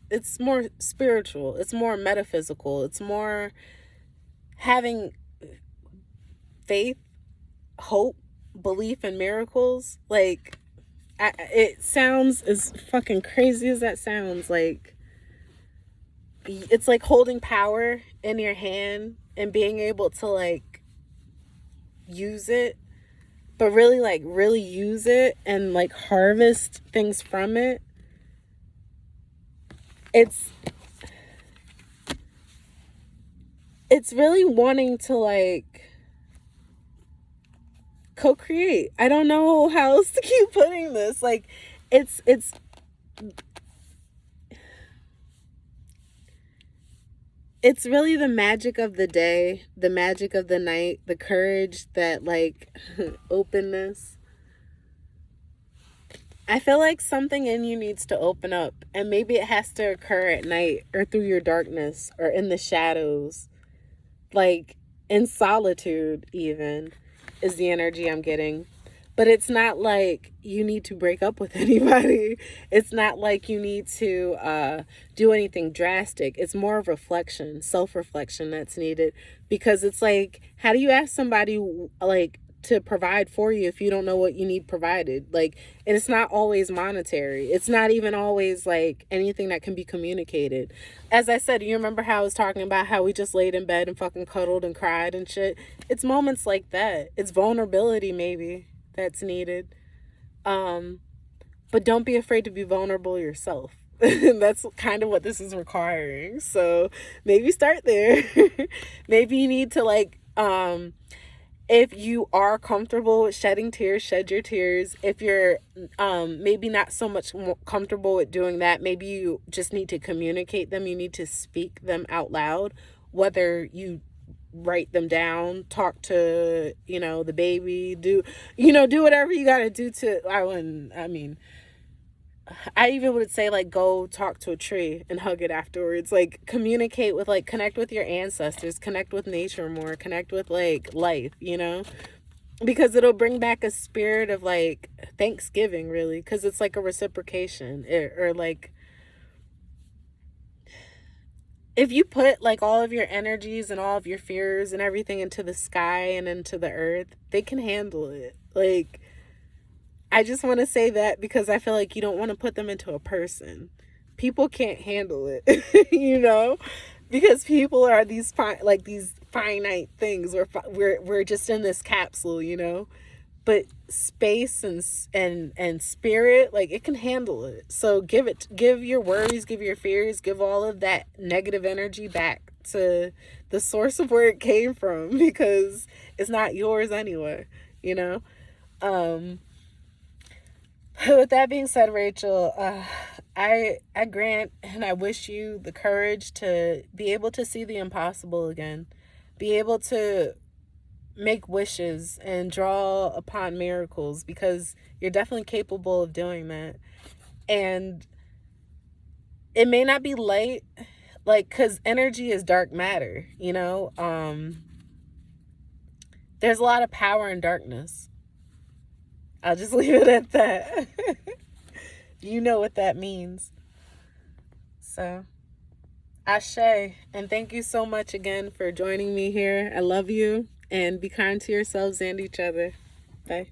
It's more spiritual, it's more metaphysical, it's more having faith, hope, belief in miracles. Like, it sounds as fucking crazy as that sounds. Like, it's like holding power in your hand and being able to like use it, but really use it and like harvest things from it. It's really wanting to like co-create. I don't know how else to keep putting this. Like, it's really the magic of the day, the magic of the night, the courage, that like openness. I feel like something in you needs to open up, and maybe it has to occur at night or through your darkness or in the shadows, like in solitude even, is the energy I'm getting. But it's not like you need to break up with anybody. It's not like you need to do anything drastic. It's more of reflection, self-reflection that's needed. Because it's like, how do you ask somebody like to provide for you if you don't know what you need provided? Like, and it's not always monetary. It's not even always like anything that can be communicated. As I said, you remember how I was talking about how we just laid in bed and fucking cuddled and cried and shit? It's moments like that. It's vulnerability maybe that's needed. But don't be afraid to be vulnerable yourself. That's kind of what this is requiring. So maybe start there. Maybe you need to like, if you are comfortable with shedding tears, shed your tears. If you're maybe not so much comfortable with doing that, maybe you just need to communicate them. You need to speak them out loud, whether you write them down, talk to, the baby, do whatever you got to do to, I even would say like go talk to a tree and hug it afterwards. Like, communicate with, like, connect with your ancestors, connect with nature more, connect with like life, because it'll bring back a spirit of like Thanksgiving, really, because it's like a reciprocation, or like, if you put like all of your energies and all of your fears and everything into the sky and into the earth, they can handle it. Like, I just want to say that because I feel like you don't want to put them into a person. People can't handle it, because people are these finite things. We're just in this capsule, but space and spirit, like, it can handle it. So give your worries, give your fears, give all of that negative energy back to the source of where it came from, because it's not yours anyway. With that being said, Rachel, I grant and I wish you the courage to be able to see the impossible again, be able to make wishes and draw upon miracles, because you're definitely capable of doing that. And it may not be light, like, because energy is dark matter, there's a lot of power in darkness. I'll just leave it at that. You know what that means. So, ashe. And thank you so much again for joining me here. I love you. And be kind to yourselves and each other. Bye.